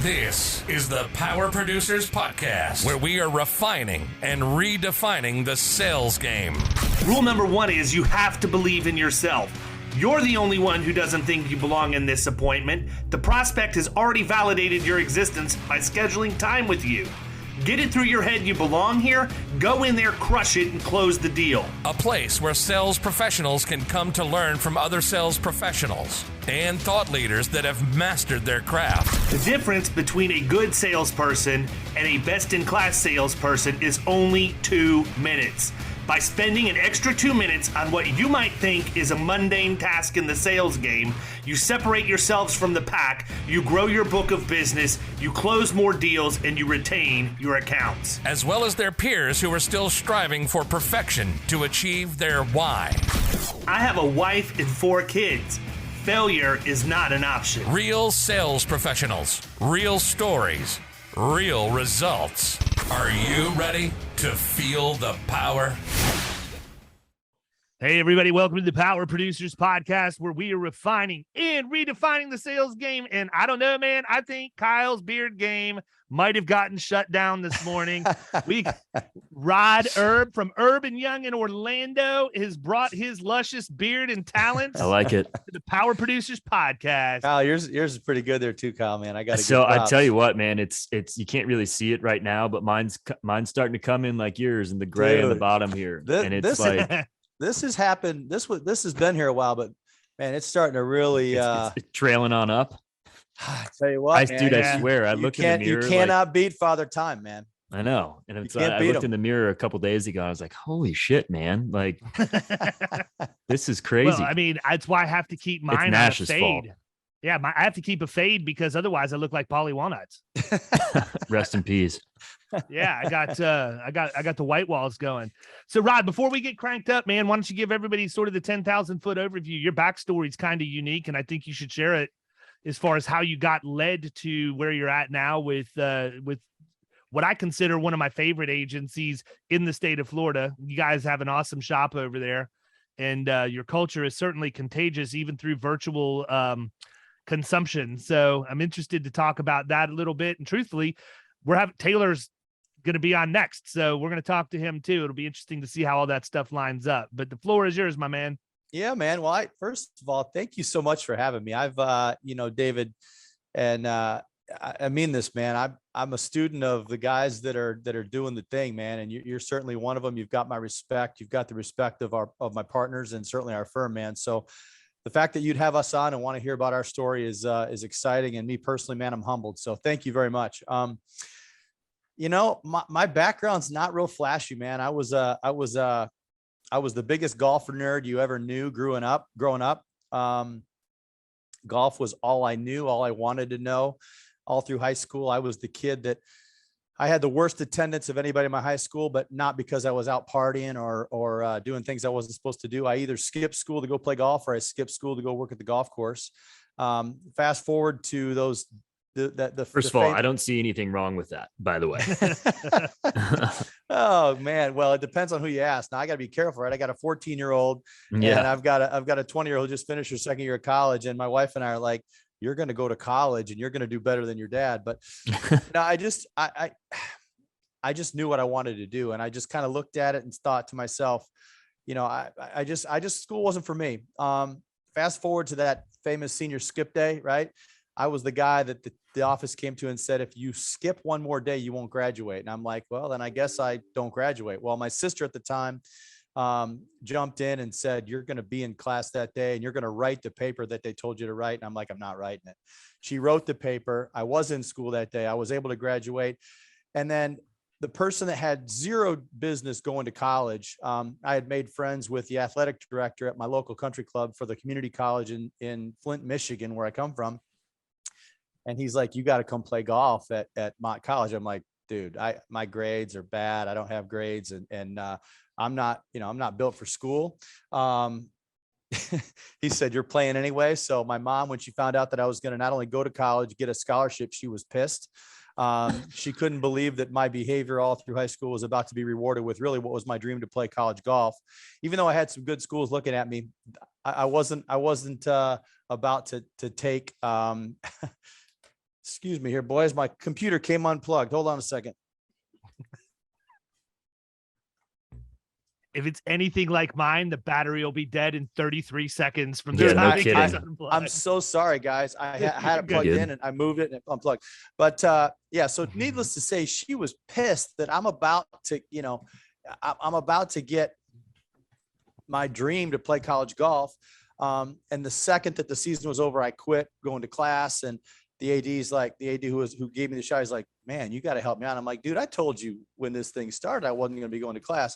This is the Power Producers Podcast, where we are refining and redefining the sales game. Rule number one is you have to believe in yourself. You're the only one who doesn't think you belong in this appointment. The prospect has already validated your existence by scheduling time with you. Get it through your head you belong here, go in there, crush it, and close the deal. A place where sales professionals can come to learn from other sales professionals and thought leaders that have mastered their craft. The difference between a good salesperson and a best-in-class salesperson is only 2 minutes. By spending an extra 2 minutes on what you might think is a mundane task in the sales game, you separate yourselves from the pack, you grow your book of business, you close more deals, and you retain your accounts. As well as their peers who are still striving for perfection to achieve their why. I have a wife and 4 kids. Failure is not an option. Real sales professionals, real stories, real results. Are you ready to feel the power? Hey, everybody. Welcome to the Power Producers Podcast, where we are refining and redefining the sales game. And I don't know, man, I think Kyle's beard game might have gotten shut down this morning. Rodney Erb from Erb and Young in Orlando has brought his luscious beard and talents. I like it. To the Power Producers Podcast. Kyle, yours is pretty good there too, Kyle, man. I got So I tell you what, man, it's you can't really see it right now, but mine's starting to come in like yours in the gray on the bottom here. And it's like this has happened. This has been here a while, but man, it's starting to really it's trailing on up. I tell you what, man, I swear, I look in the mirror. You cannot beat Father Time, man. I know. And it's I looked in the mirror a couple days ago. I was like, holy shit, man. Like, this is crazy. Well, I mean, that's why I have to keep mine on a fade. Fault. Yeah, I have to keep a fade because otherwise I look like Polly Walnuts. Rest in peace. Yeah, I got the white walls going. So, Rod, before we get cranked up, man, why don't you give everybody sort of the 10,000 foot overview? Your backstory is kind of unique, and I think you should share it as far as how you got led to where you're at now with what I consider one of my favorite agencies in the state of Florida. You guys have an awesome shop over there, and your culture is certainly contagious, even through virtual consumption. So I'm interested to talk about that a little bit. And truthfully, Taylor's going to be on next, so we're going to talk to him too. It'll be interesting to see how all that stuff lines up. But the floor is yours, my man. Yeah, man. Well, first of all, thank you so much for having me. I've, David, and I mean this, man. I'm a student of the guys that are doing the thing, man. And you're certainly one of them. You've got my respect. You've got the respect of my partners and certainly our firm, man. So the fact that you'd have us on and want to hear about our story is exciting. And me personally, man, I'm humbled. So thank you very much. My background's not real flashy, man. I was the biggest golfer nerd you ever knew growing up. Golf was all I knew, all I wanted to know. All through high school, I was the kid that I had the worst attendance of anybody in my high school, but not because I was out partying or doing things I wasn't supposed to do. I either skipped school to go play golf or I skipped school to go work at the golf course. Fast forward to those. First of all, I don't see anything wrong with that, by the way. Oh man. Well, it depends on who you ask. Now I gotta be careful, right? I got a 14-year-old and I've got a 20-year-old who just finished her second year of college. And my wife and I are like, you're going to go to college and you're going to do better than your dad. But I just knew what I wanted to do. And I just kind of looked at it and thought to myself, I just, school wasn't for me. Fast forward to that famous senior skip day, right? I was the guy that the office came to and said, if you skip one more day, you won't graduate. And I'm like, well, then I guess I don't graduate. Well, my sister at the time jumped in and said, you're going to be in class that day and you're going to write the paper that they told you to write. And I'm like, I'm not writing it. She wrote the paper. I was in school that day. I was able to graduate. And then the person that had zero business going to college, I had made friends with the athletic director at my local country club for the community college in Flint, Michigan, where I come from. And he's like, you got to come play golf at Mott College. I'm like, dude, my grades are bad. I don't have grades. And I'm not built for school. He said, you're playing anyway. So my mom, when she found out that I was going to not only go to college, get a scholarship, she was pissed. She couldn't believe that my behavior all through high school was about to be rewarded with really what was my dream to play college golf. Even though I had some good schools looking at me, I wasn't about to take Excuse me here, boys. My computer came unplugged. Hold on a second. If it's anything like mine, the battery will be dead in 33 seconds from Yeah, the no time it kidding. gets unplugged. I'm so sorry, guys. I had it plugged Good. in and I moved it and it unplugged. But yeah, so needless to say, she was pissed that I'm about to, I'm about to get my dream to play college golf. And the second that the season was over, I quit going to class, and the AD who gave me the shot, he's like, man, you got to help me out. I'm like, dude, I told you when this thing started, I wasn't going to be going to class.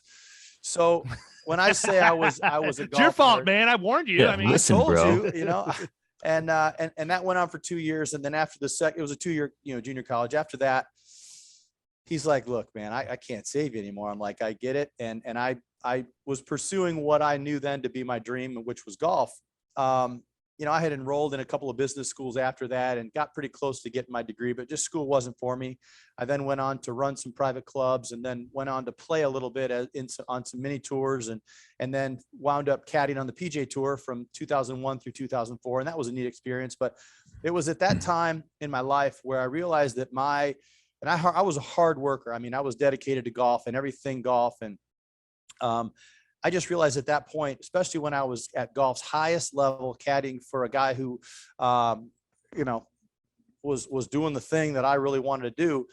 So when I say I was a golfer, it's your fault, man. I warned you. Yeah, I mean, listen, I told bro. you, and that went on for 2 years. And then after it was a 2-year, junior college. After that, he's like, look, man, I can't save you anymore. I'm like, I get it. And I was pursuing what I knew then to be my dream, which was golf. I had enrolled in a couple of business schools after that and got pretty close to getting my degree, but just school wasn't for me. I then went on to run some private clubs and then went on to play a little bit on some mini tours and then wound up caddying on the PJ Tour from 2001 through 2004. And that was a neat experience. But it was at that time in my life where I realized that I was a hard worker. I mean, I was dedicated to golf and everything golf. And I just realized at that point, especially when I was at golf's highest level, caddying for a guy who, was doing the thing that I really wanted to do,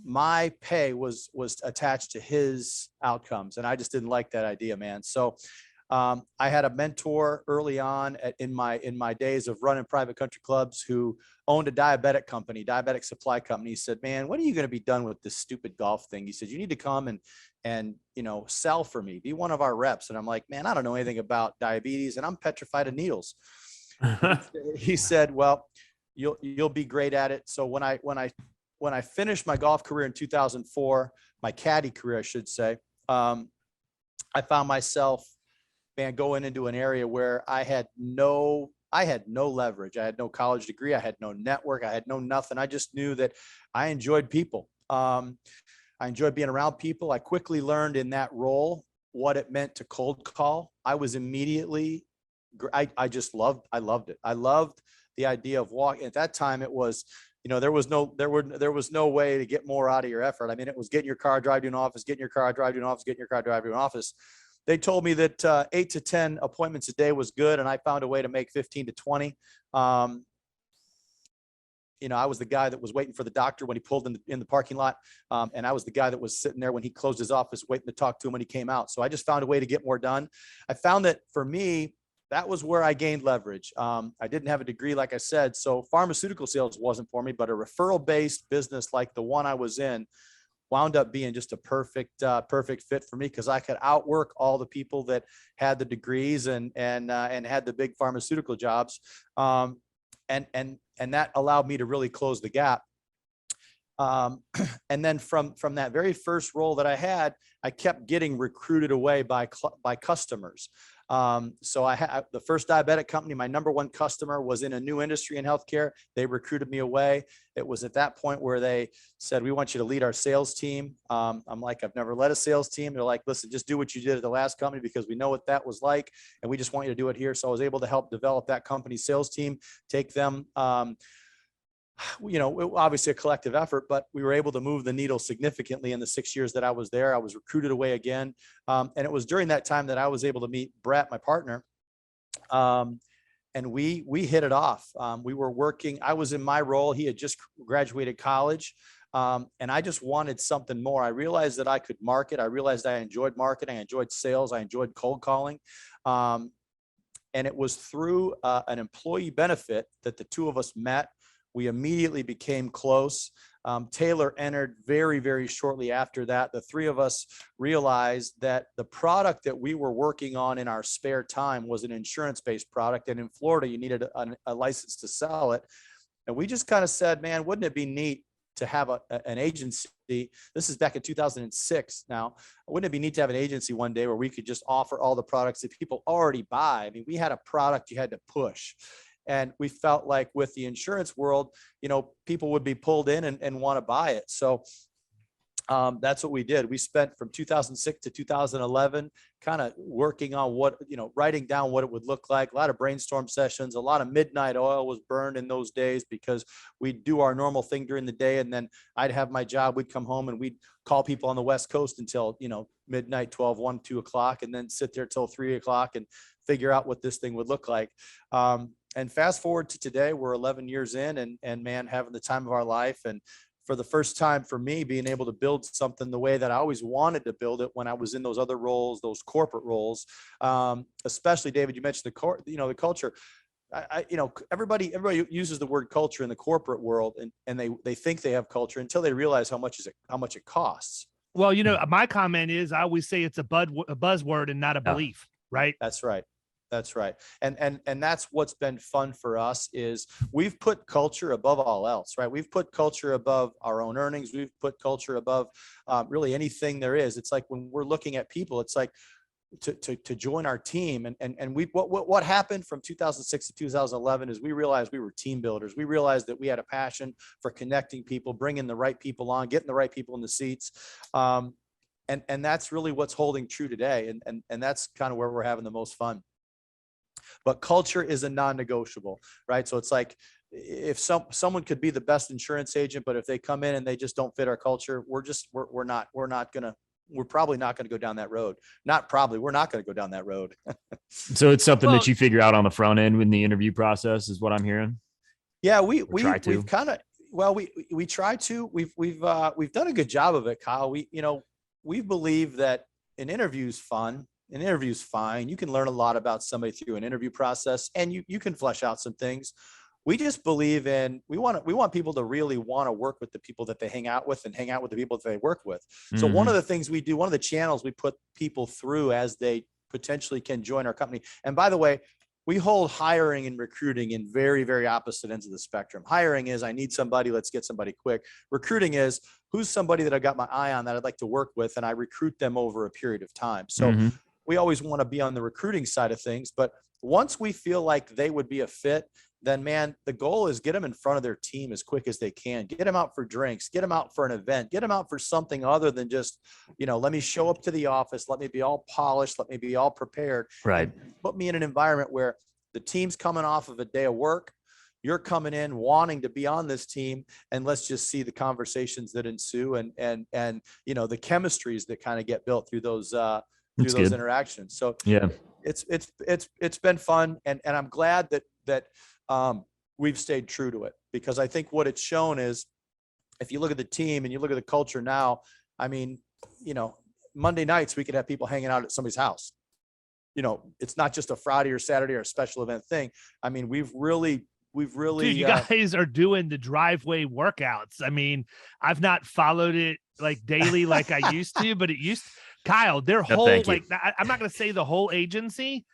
my pay was attached to his outcomes. And I just didn't like that idea, man. So I had a mentor early on in my days of running private country clubs who owned a diabetic supply company. He said, man, when are you going to be done with this stupid golf thing? He said, you need to come and sell for me, be one of our reps. And I'm like, man, I don't know anything about diabetes and I'm petrified of needles. He said, well, you'll be great at it. So when I finished my golf career in 2004, my caddy career, I should say, I found myself, man, going into an area where I had no leverage. I had no college degree. I had no network. I had no nothing. I just knew that I enjoyed people. I enjoyed being around people. I quickly learned in that role what it meant to cold call. I was immediately, I loved it. I loved the idea of walking. At that time, it was, there was no way to get more out of your effort. I mean, it was get in your car, drive to an office, get in your car, drive to an office, get in your car, drive to an office. They told me that 8 to 10 appointments a day was good, and I found a way to make 15 to 20. I was the guy that was waiting for the doctor when he pulled in the parking lot. And I was the guy that was sitting there when he closed his office, waiting to talk to him when he came out. So I just found a way to get more done. I found that for me, that was where I gained leverage. I didn't have a degree, like I said, so pharmaceutical sales wasn't for me, but a referral-based business like the one I was in wound up being just a perfect fit for me because I could outwork all the people that had the degrees and had the big pharmaceutical jobs. And that allowed me to really close the gap. And then from that very first role that I had, I kept getting recruited away by customers. So I had the first diabetic company, my number one customer was in a new industry in healthcare. They recruited me away. It was at that point where they said, we want you to lead our sales team. I'm like, I've never led a sales team. They're like, listen, just do what you did at the last company because we know what that was like. And we just want you to do it here. So I was able to help develop that company's sales team, take them, obviously a collective effort, but we were able to move the needle significantly in the 6 years that I was there. I was recruited away again. And it was during that time that I was able to meet Brett, my partner. And we hit it off. We were working, I was in my role. He had just graduated college. And I just wanted something more. I realized that I could market. I realized I enjoyed marketing. I enjoyed sales. I enjoyed cold calling. And it was through an employee benefit that the two of us met. We immediately became close. Taylor entered very, very shortly after that. The three of us realized that the product that we were working on in our spare time was an insurance-based product. And in Florida, you needed a license to sell it. And we just kind of said, man, wouldn't it be neat to have an agency? This is back in 2006 now. Wouldn't it be neat to have an agency one day where we could just offer all the products that people already buy? I mean, we had a product you had to push. And we felt like with the insurance world, people would be pulled in and want to buy it. So That's what we did. We spent from 2006 to 2011 kind of working on what, writing down what it would look like. A lot of brainstorm sessions, a lot of midnight oil was burned in those days because we'd do our normal thing during the day. And then I'd have my job. We'd come home and we'd call people on the West Coast until, midnight, 12, 1, 2 o'clock, and then sit there till 3 o'clock and figure out what this thing would look like. And fast forward to today, we're 11 years in and man, having the time of our life. And for the first time for me, being able to build something the way that I always wanted to build it when I was in those other roles, those corporate roles, especially David, you mentioned the culture. Everybody uses the word culture in the corporate world and they think they have culture until they realize how much it costs. Well, my comment is I always say it's a buzzword and not a belief, right? That's right. That's right. And that's what's been fun for us is we've put culture above all else, right? We've put culture above our own earnings. We've put culture above really anything there is. It's like when we're looking at people, it's like to join our team. And what happened from 2006 to 2011 is we realized we were team builders. We realized that we had a passion for connecting people, bringing the right people on, getting the right people in the seats. And that's really what's holding true today. And that's kind of where we're having the most fun. But culture is a non-negotiable, right? So it's like if someone could be the best insurance agent, but if they come in and they just don't fit our culture, we're probably not going to go down that road. We're not going to go down that road. So it's something that you figure out on the front end in the interview process is what I'm hearing. Yeah, we've kind of, we try to, we've done a good job of it, Kyle. We believe that an interview's fun. An interview's fine. You can learn a lot about somebody through an interview process and you can flesh out some things. We just believe we want people to really want to work with the people that they hang out with and hang out with the people that they work with. So one of the things we do, one of the channels we put people through as they potentially can join our company. And by the way, we hold hiring and recruiting in very, very opposite ends of the spectrum. Hiring is, I need somebody, let's get somebody quick. Recruiting is, who's somebody that I've got my eye on that I'd like to work with, and I recruit them over a period of time. So we always want to be on the recruiting side of things, but once we feel like they would be a fit, then man, the goal is get them in front of their team as quick as they can. Get them out for drinks, get them out for an event, get them out for something other than just, let me show up to the office. Let me be all polished. Let me be all prepared. Right. Put me in an environment where the team's coming off of a day of work. You're coming in wanting to be on this team, and let's just see the conversations that ensue and the chemistries that kind of get built through those interactions. So yeah, it's been fun. And I'm glad that we've stayed true to it, because I think what it's shown is if you look at the team and you look at the culture now, I mean, Monday nights we could have people hanging out at somebody's house. It's not just a Friday or Saturday or a special event thing. I mean, we've really, dude, you guys are doing the driveway workouts. I mean, I've not followed it like daily like I used to, but Kyle, their whole, I'm not going to say the whole agency,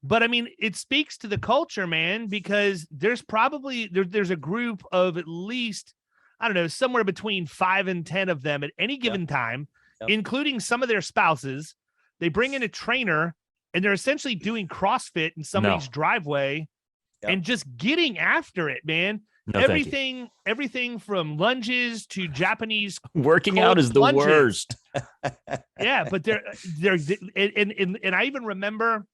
but I mean, it speaks to the culture, man, because there's probably, there's a group of at least, I don't know, somewhere between 5 and 10 of them at any given time, including some of their spouses. They bring in a trainer and they're essentially doing CrossFit in somebody's driveway and just getting after it, man. No, everything from lunges to Japanese working out is the worst. Yeah, but they're and I even remember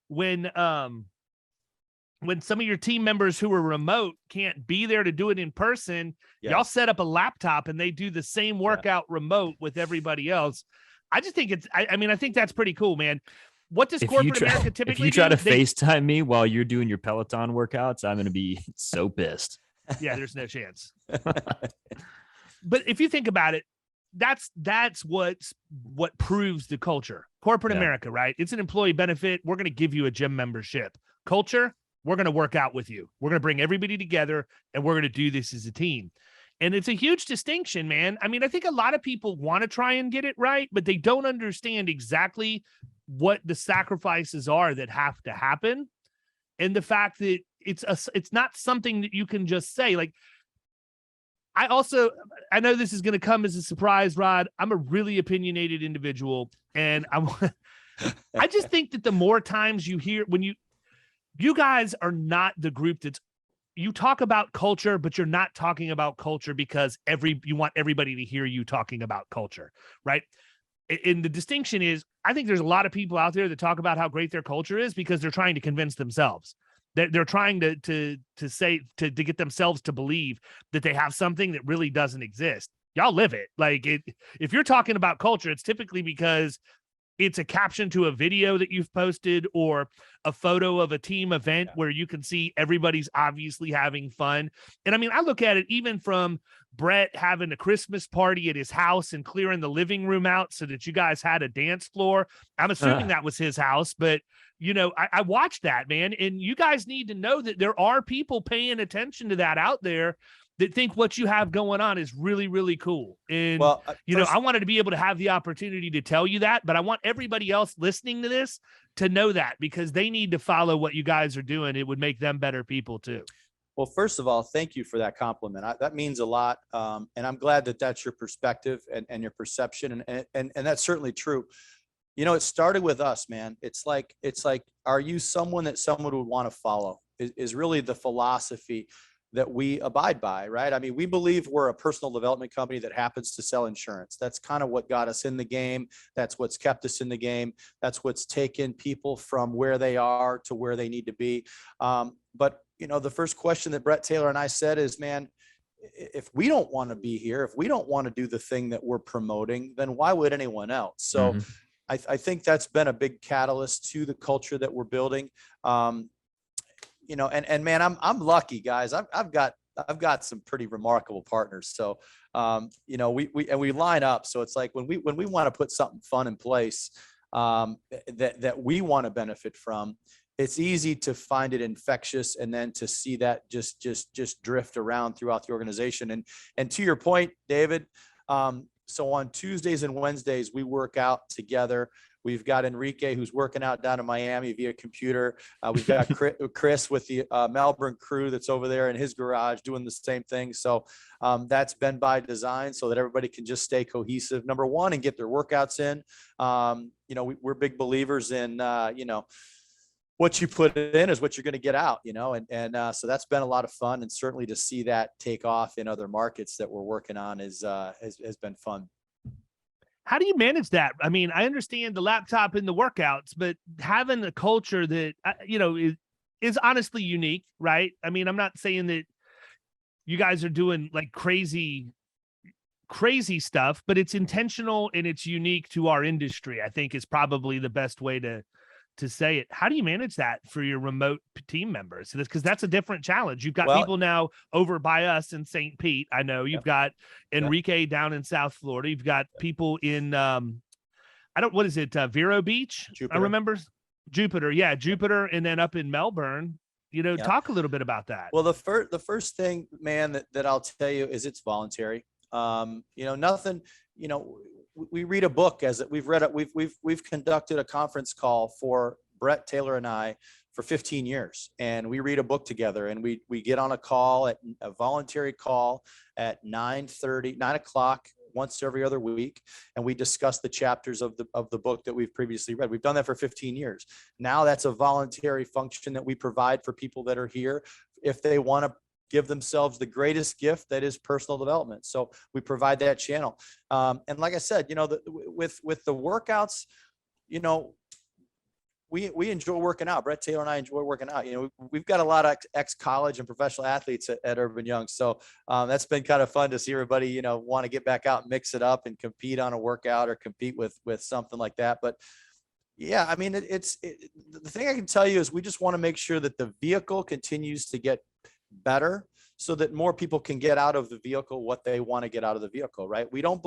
when some of your team members who are remote can't be there to do it in person, y'all set up a laptop and they do the same workout remote with everybody else. I just think I think that's pretty cool, man. What does corporate America typically do? If you try to FaceTime me while you're doing your Peloton workouts, I'm going to be so pissed. Yeah, there's no chance. But if you think about it, that's what proves the culture. Corporate America, right? It's an employee benefit. We're going to give you a gym membership. Culture, we're going to work out with you. We're going to bring everybody together and we're going to do this as a team. And it's a huge distinction, man. I mean, I think a lot of people want to try and get it right, but they don't understand exactly what the sacrifices are that have to happen. And the fact that it's not something that you can just say. Like, I know this is going to come as a surprise, Rod. I'm a really opinionated individual, and I just think that the more times you hear you guys are not the group that's you talk about culture, but you're not talking about culture because you want everybody to hear you talking about culture, right? And the distinction is, I think there's a lot of people out there that talk about how great their culture is because they're trying to convince themselves. They're trying to get themselves to believe that they have something that really doesn't exist. Y'all live it. Like if you're talking about culture, it's typically because it's a caption to a video that you've posted or a photo of a team event where you can see everybody's obviously having fun. And I mean, I look at it even from Brett having a Christmas party at his house and clearing the living room out so that you guys had a dance floor. I'm assuming that was his house, but I watched that, man. And you guys need to know that there are people paying attention to that out there that think what you have going on is really, really cool. And, I wanted to be able to have the opportunity to tell you that, but I want everybody else listening to this to know that because they need to follow what you guys are doing. It would make them better people too. Well, first of all, thank you for that compliment. That means a lot. And I'm glad that that's your perspective and your perception. And that's certainly true. It started with us, man. It's like, are you someone that someone would want to follow is really the philosophy that we abide by, right? I mean, we believe we're a personal development company that happens to sell insurance. That's kind of what got us in the game. That's what's kept us in the game. That's what's taken people from where they are to where they need to be. But the first question that Brett Taylor and I said is, man, if we don't want to be here, if we don't want to do the thing that we're promoting, then why would anyone else? So I think that's been a big catalyst to the culture that we're building. And man, I'm lucky, guys. I've got some pretty remarkable partners. So, we line up. So it's like when we want to put something fun in place, that we want to benefit from, it's easy to find it infectious and then to see that just drift around throughout the organization. And to your point, David, so on Tuesdays and Wednesdays, we work out together. We've got Enrique, who's working out down in Miami via computer. We've got Chris with the Melbourne crew that's over there in his garage doing the same thing. So that's been by design so that everybody can just stay cohesive, number one, and get their workouts in. We're big believers in, what you put in is what you're going to get out, so that's been a lot of fun. And certainly to see that take off in other markets that we're working on has been fun. How do you manage that? I mean, I understand the laptop and the workouts, but having a culture that, is honestly unique, right? I mean, I'm not saying that you guys are doing like crazy stuff, but it's intentional and it's unique to our industry. I think is probably the best way to say it. How do you manage that for your remote team members? Because that's a different challenge. You've got people now over by us in St. Pete. I know you've got Enrique down in South Florida. You've got people in, what is it? Vero Beach. Jupiter. I remember Jupiter. Yeah. Jupiter. And then up in Melbourne, talk a little bit about that. Well, the first thing, man, that I'll tell you is it's voluntary. Nothing, we read a book we've conducted a conference call for Brett Taylor and I for 15 years. And we read a book together and we get on a voluntary call at 9 o'clock once every other week. And we discuss the chapters of the book that we've previously read. We've done that for 15 years. Now that's a voluntary function that we provide for people that are here if they want to give themselves the greatest gift that is personal development. So we provide that channel. And like I said, with the workouts, we enjoy working out. Brett Taylor and I enjoy working out. We've got a lot of ex-college and professional athletes at Erb and Young. So that's been kind of fun to see everybody, want to get back out and mix it up and compete on a workout or compete with something like that. But yeah, I mean, the thing I can tell you is we just want to make sure that the vehicle continues to get better so that more people can get out of the vehicle what they want to get out of the vehicle, right? We don't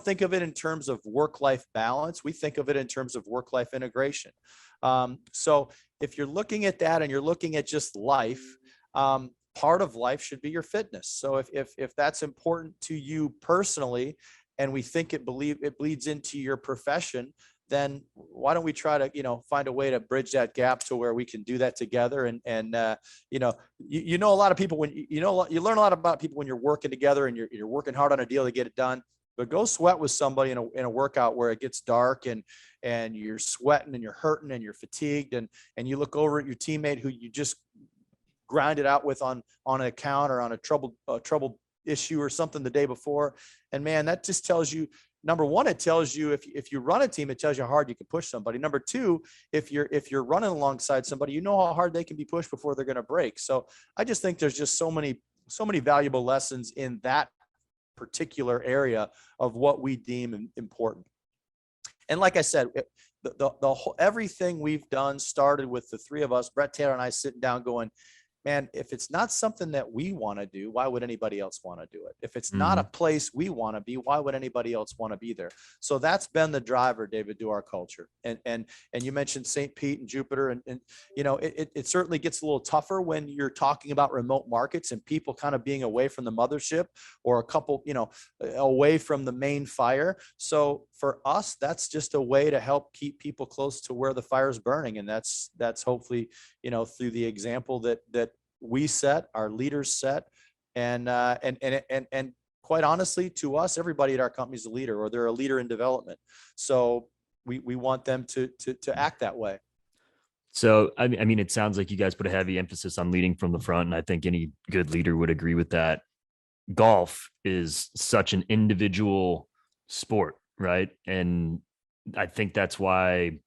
think of it in terms of work-life balance. We think of it in terms of work-life integration. So if you're looking at that and you're looking at just life, part of life should be your fitness. So if that's important to you personally, and we think it bleeds into your profession, then why don't we try to, find a way to bridge that gap to where we can do that together. And a lot of people you learn a lot about people when you're working together and you're working hard on a deal to get it done, but go sweat with somebody in a workout where it gets dark and you're sweating and you're hurting and you're fatigued and you look over at your teammate who you just grind it out with on an account or on a trouble issue or something the day before. And man, that just tells you, number one, it tells you if you run a team, it tells you how hard you can push somebody. Number two, if you're running alongside somebody, you know how hard they can be pushed before they're going to break. So I just think there's just so many valuable lessons in that particular area of what we deem important. And like I said, the whole, everything we've done started with the three of us, Brett Taylor and I, sitting down going, man, if it's not something that we want to do, why would anybody else want to do it? If it's not a place we want to be, why would anybody else want to be there? So that's been the driver, David, to our culture. And you mentioned St. Pete and Jupiter, and you know, it certainly gets a little tougher when you're talking about remote markets and people kind of being away from the mothership or a couple, you know, away from the main fire. So for us, that's just a way to help keep people close to where the fire is burning. And that's hopefully, you know, through the example that we set, our leaders set, and quite honestly, to us, everybody at our company is a leader, or they're a leader in development. So we want them to act that way. So, I mean, it sounds like you guys put a heavy emphasis on leading from the front, and I think any good leader would agree with that. Golf is such an individual sport, right? And I think that's why,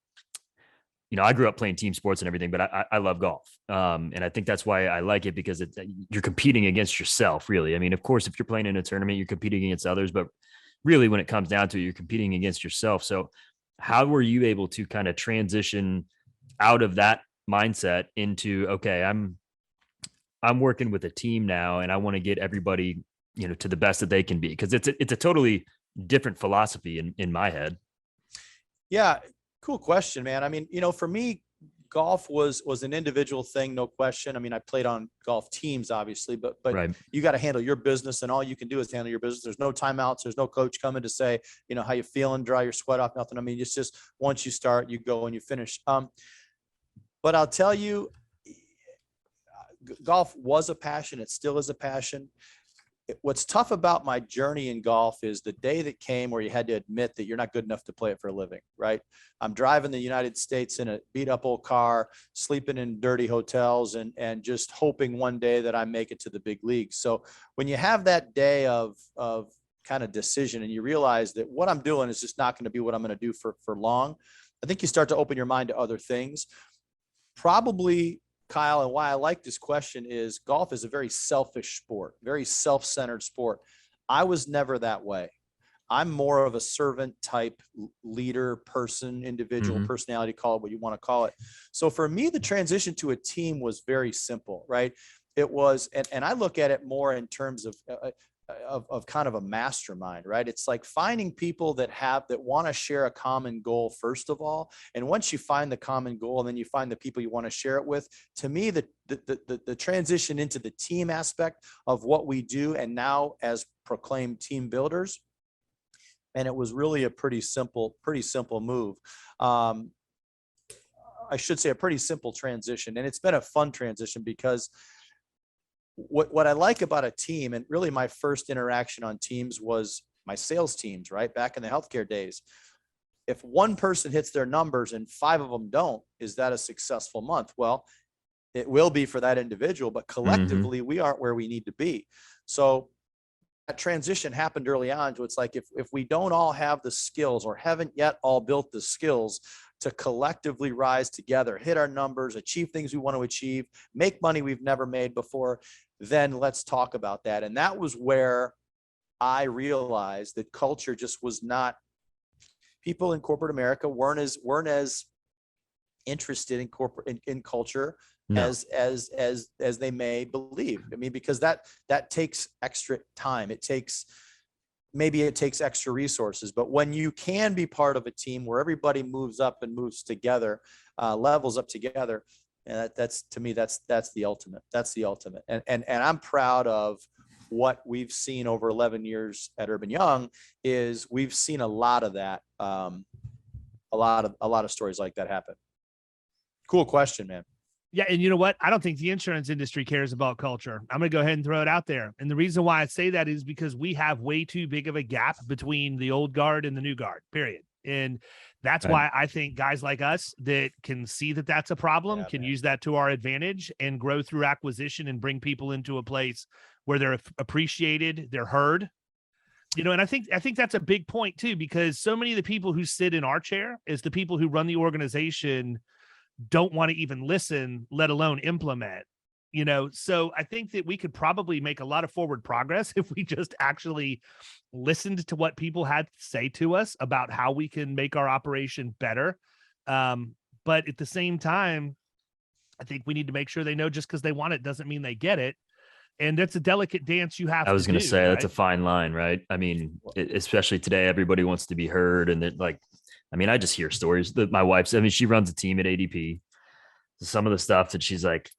you know, I grew up playing team sports and everything, but I love golf. And I think that's why I like it, because you're competing against yourself, really. I mean, of course, if you're playing in a tournament, you're competing against others, but really when it comes down to it, you're competing against yourself. So how were you able to kind of transition out of that mindset into, okay, I'm working with a team now, and I want to get everybody, you know, to the best that they can be? Because it's a totally different philosophy in my head. Yeah. Cool question, man. I mean, you know, for me, golf was an individual thing, no question. I mean, I played on golf teams, obviously, but right. You got to handle your business, and all you can do is handle your business. There's no timeouts. There's no coach coming to say, you know, how you feeling, dry your sweat off, nothing. I mean, it's just once you start, you go and you finish. But I'll tell you, golf was a passion. It still is a passion. What's tough about my journey in golf is the day that came where you had to admit that you're not good enough to play it for a living, right? I'm driving the United States in a beat up old car, sleeping in dirty hotels, and just hoping one day that I make it to the big leagues. So when you have that day of kind of decision, and you realize that what I'm doing is just not going to be what I'm going to do for long, I think you start to open your mind to other things. Probably, Kyle, and why I like this question is golf is a very selfish sport, very self-centered sport. I was never that way. I'm more of a servant type leader, person, individual, personality, call it what you want to call it. So for me, the transition to a team was very simple, right? It was, and I look at it more in terms of kind of a mastermind, right? It's like finding people that want to share a common goal, first of all. And once you find the common goal, and then you find the people you want to share it with, to me, the transition into the team aspect of what we do, and now as proclaimed team builders, and it was really a pretty simple move. I should say a pretty simple transition. And it's been a fun transition, because what I like about a team, and really my first interaction on teams was my sales teams, right? Back in the healthcare days. If one person hits their numbers and 5 of them don't, is that a successful month? Well, it will be for that individual, but collectively we aren't where we need to be. So that transition happened early on. So it's like, if we don't all have the skills, or haven't yet all built the skills to collectively rise together, hit our numbers, achieve things we want to achieve, make money we've never made before, then let's talk about that. And that was where I realized that culture just was not, people in corporate America weren't as interested in culture as they may believe. I mean, because that takes extra time. It takes extra resources. But when you can be part of a team where everybody moves up and moves together, levels up together, and that's to me, that's the ultimate. That's the ultimate. And I'm proud of what we've seen over 11 years at Erb and Young. Is we've seen a lot of that, a lot of stories like that happen. Cool question, man. Yeah. And you know what? I don't think the insurance industry cares about culture. I'm going to go ahead and throw it out there. And the reason why I say that is because we have way too big of a gap between the old guard and the new guard, period. And that's Right. why I think guys like us that can see that that's a problem can use that to our advantage and grow through acquisition and bring people into a place where they're appreciated, they're heard. And I think that's a big point too, because so many of the people who sit in our chair is the people who run the organization don't want to even listen, let alone implement. So I think that we could probably make a lot of forward progress if we just actually listened to what people had to say to us about how we can make our operation better. But at the same time, I think we need to make sure they know just because they want it doesn't mean they get it. And that's a delicate dance you have to do. I was going to say, right? that's a fine line, right? I mean, especially today, everybody wants to be heard. And I just hear stories that my wife's, she runs a team at ADP. Some of the stuff that she's like,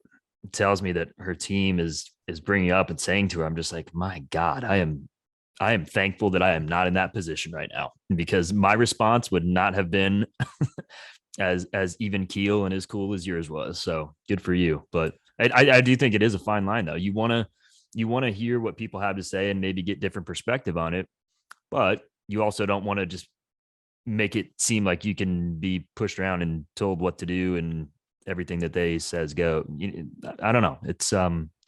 tells me that her team is bringing up and saying to her, I'm just like, my God, I am thankful that I am not in that position right now, because my response would not have been as even keel and as cool as yours was. So good for you. But I do think it is a fine line though. You want to hear what people have to say and maybe get different perspective on it, but you also don't want to just make it seem like you can be pushed around and told what to do and everything that they says go. I don't know. It's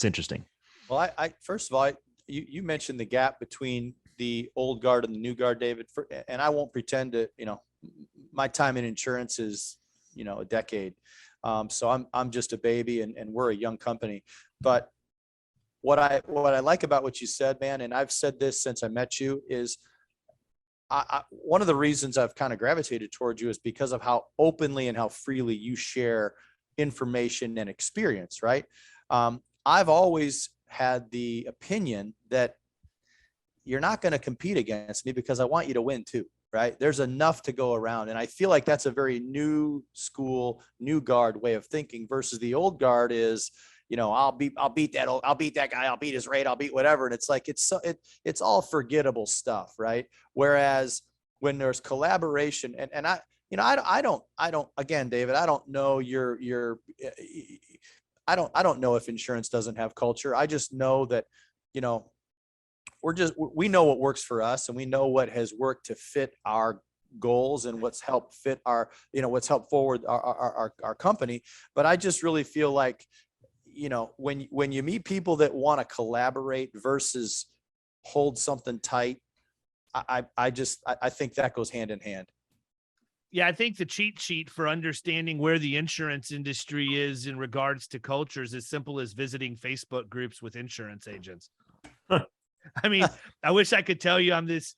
interesting. Well, I first of all, you mentioned the gap between the old guard and the new guard, David, and I won't pretend to, my time in insurance is, a decade. So I'm just a baby and we're a young company. But what I like about what you said, man, and I've said this since I met you, is one of the reasons I've kind of gravitated towards you is because of how openly and how freely you share information and experience, right? I've always had the opinion that you're not going to compete against me because I want you to win too, right? There's enough to go around. And I feel like that's a very new school, new guard way of thinking versus the old guard is, I'll beat that guy, I'll beat his rate, I'll beat whatever. And it's like, it's all forgettable stuff, right? Whereas when there's collaboration and I don't, again, David, I don't know I don't know if insurance doesn't have culture. I just know that, we know what works for us and we know what has worked to fit our goals and what's helped fit what's helped forward our company. But I just really feel like, when you meet people that want to collaborate versus hold something tight, I think that goes hand in hand. Yeah, I think the cheat sheet for understanding where the insurance industry is in regards to culture is as simple as visiting Facebook groups with insurance agents. I mean, I wish I could tell you I'm this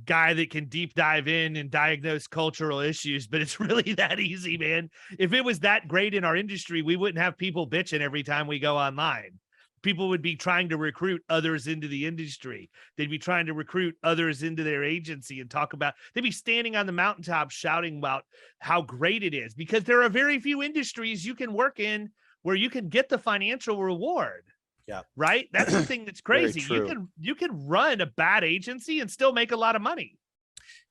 guy that can deep dive in and diagnose cultural issues, but it's really that easy, man. If it was that great in our industry, we wouldn't have people bitching every time we go online. People would be trying to recruit others into the industry. They'd be trying to recruit others into their agency and they'd be standing on the mountaintop shouting about how great it is, because there are very few industries you can work in where you can get the financial reward. Yeah. Right. That's the thing that's crazy. You can run a bad agency and still make a lot of money.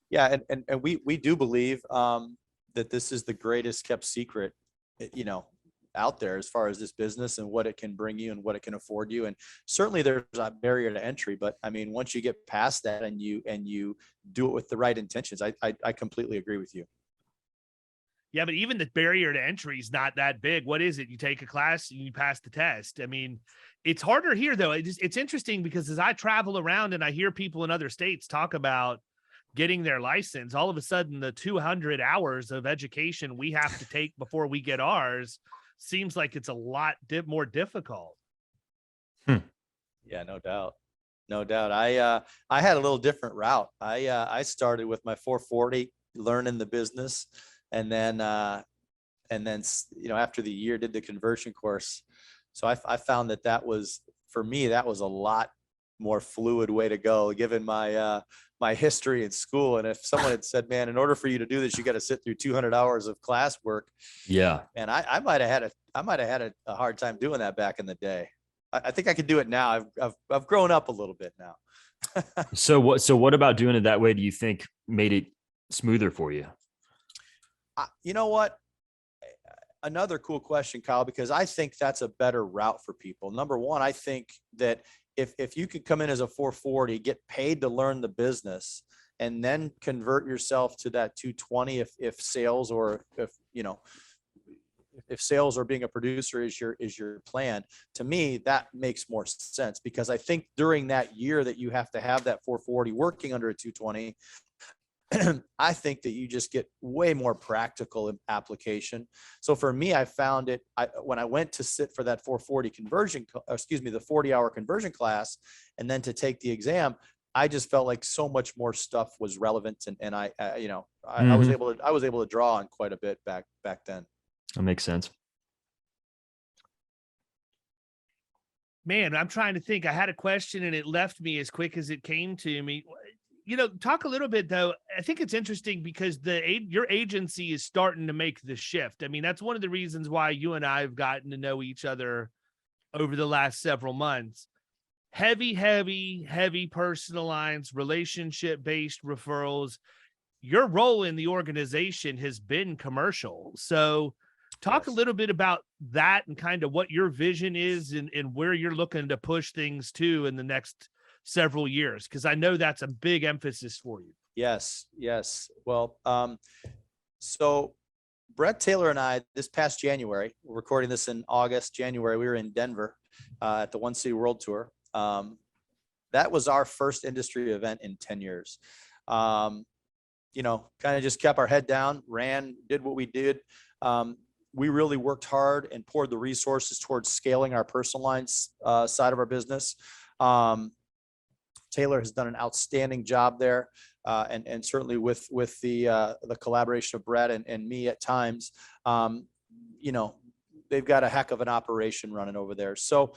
Yeah. And we do believe that this is the greatest kept secret, out there as far as this business and what it can bring you and what it can afford you. And certainly there's a barrier to entry, but I mean, once you get past that and you do it with the right intentions, I completely agree with you. Yeah, but even the barrier to entry is not that big. What is it? You take a class and you pass the test. I mean, it's harder here though. It's interesting because as I travel around and I hear people in other states talk about getting their license, all of a sudden the 200 hours of education we have to take before we get ours seems like it's a lot more difficult. Yeah, no doubt. I had a little different route. I started with my 440, learning the business. And then, after the year did the conversion course. So I found that was, for me, that was a lot more fluid way to go, given my, my history in school. And if someone had said, man, in order for you to do this, you got to sit through 200 hours of classwork. Yeah. And I might've had a hard time doing that back in the day. I think I could do it now. I've grown up a little bit now. So what about doing it that way do you think made it smoother for you? You know what? Another cool question, Kyle, because I think that's a better route for people. Number one, I think that if you could come in as a 440, get paid to learn the business, and then convert yourself to that 220 if sales, or if sales or being a producer is your plan. To me, that makes more sense, because I think during that year that you have to have that 440 working under a 220, I think that you just get way more practical application. So for me, I found it, when I went to sit for that 440 conversion, the 40-hour conversion class, and then to take the exam, I just felt like so much more stuff was relevant. And I was able to draw on quite a bit back then. That makes sense. Man, I'm trying to think. I had a question and it left me as quick as it came to me. Talk a little bit though. I think it's interesting because your agency is starting to make the shift. I mean, that's one of the reasons why you and I have gotten to know each other over the last several months. Heavy personal lines, relationship-based referrals. Your role in the organization has been commercial. So talk a little bit about that and kind of what your vision is and where you're looking to push things to in the next several years, because I know that's a big emphasis for you. Yes. Well, so Brett Taylor and I, this past January, we're recording this in January, we were in Denver at the One City World Tour. That was our first industry event in 10 years. Kind of just kept our head down, did what we did. We really worked hard and poured the resources towards scaling our personal lines side of our business. Taylor has done an outstanding job there. And certainly with the collaboration of Brett and me at times, they've got a heck of an operation running over there. So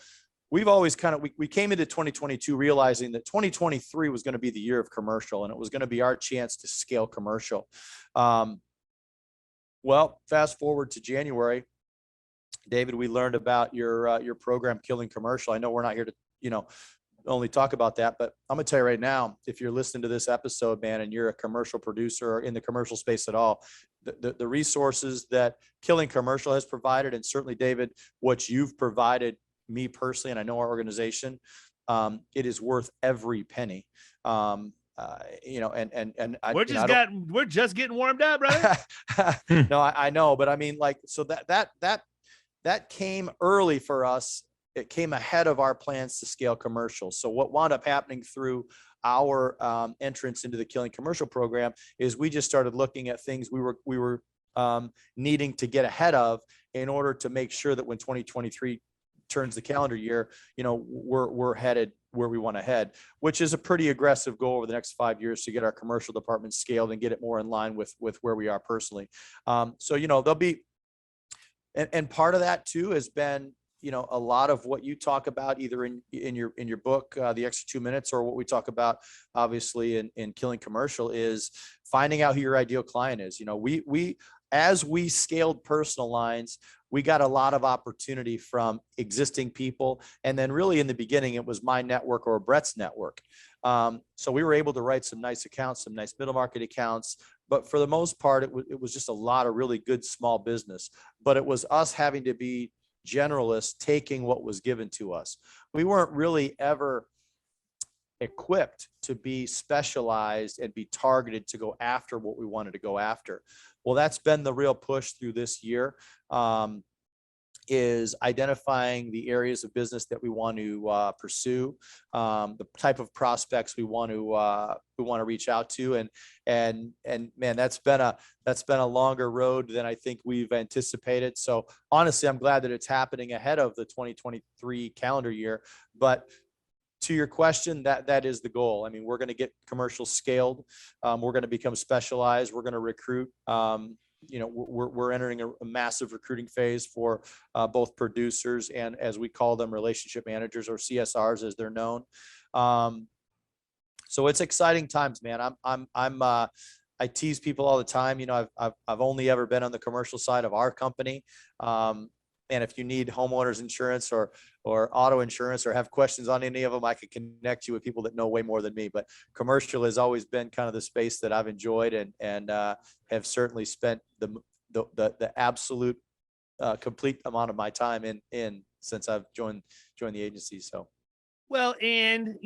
we've always we came into 2022 realizing that 2023 was going to be the year of commercial, and it was going to be our chance to scale commercial. Well, fast forward to January, David, we learned about your program, Killing Commercial. I know we're not here to, only talk about that, but I'm gonna tell you right now, if you're listening to this episode, man, and you're a commercial producer or in the commercial space at all, the resources that Killing Commercial has provided, and certainly David, what you've provided me personally, and I know our organization, it is worth every penny. We're just getting warmed up, brother. No, I know, but I mean, so that came early for us. It came ahead of our plans to scale commercial. So what wound up happening through our entrance into the Killing Commercial program is we just started looking at things we were needing to get ahead of in order to make sure that when 2023 turns the calendar year, we're headed where we want to head, which is a pretty aggressive goal over the next 5 years to get our commercial department scaled and get it more in line with where we are personally. So there'll be, and part of that too has been, a lot of what you talk about either in your book, The Extra 2 Minutes, or what we talk about obviously in Killing Commercial, is finding out who your ideal client is. We as we scaled personal lines, we got a lot of opportunity from existing people. And then really in the beginning, it was my network or Brett's network. So we were able to write some nice accounts, some nice middle market accounts. But for the most part, it was just a lot of really good small business. But it was us having to be generalists, taking what was given to us. We weren't really ever equipped to be specialized and be targeted to go after what we wanted to go after. Well, that's been the real push through this year, is identifying the areas of business that we want to pursue, the type of prospects we want to reach out to, and man, that's been a longer road than I think we've anticipated. So honestly, I'm glad that it's happening ahead of the 2023 calendar year. But to your question, that is the goal. I mean, we're going to get commercial scaled. We're going to become specialized. We're going to recruit. We're entering a massive recruiting phase for both producers and, as we call them, relationship managers, or CSRs as they're known. So it's exciting times, man. I tease people all the time. I've only ever been on the commercial side of our company. And if you need homeowners insurance or auto insurance or have questions on any of them, I could connect you with people that know way more than me. But commercial has always been kind of the space that I've enjoyed and have certainly spent the absolute complete amount of my time in since I've joined the agency. So. Well, and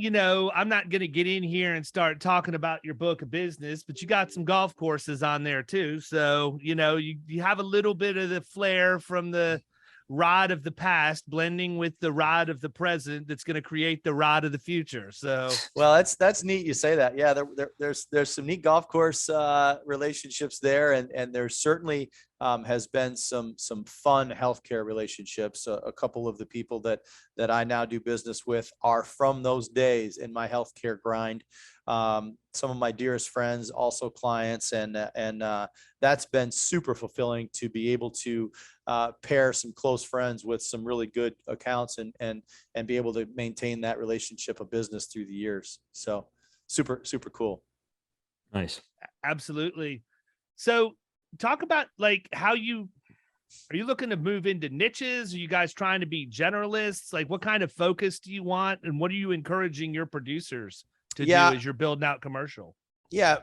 I'm not going to get in here and start talking about your book of business, but you got some golf courses on there too. So, you have a little bit of the flair from the rod of the past blending with the rod of the present that's going to create the rod of the future. So, well, that's neat you say that. Yeah, there's some neat golf course relationships there, and there's certainly has been some fun healthcare relationships. A couple of the people that I now do business with are from those days in my healthcare grind. Some of my dearest friends, also clients, and that's been super fulfilling to be able to pair some close friends with some really good accounts and be able to maintain that relationship of business through the years. So super cool. Nice. Absolutely. So talk about like are you looking to move into niches? Are you guys trying to be generalists? Like what kind of focus do you want? And what are you encouraging your producers to do as you're building out commercial? Yeah.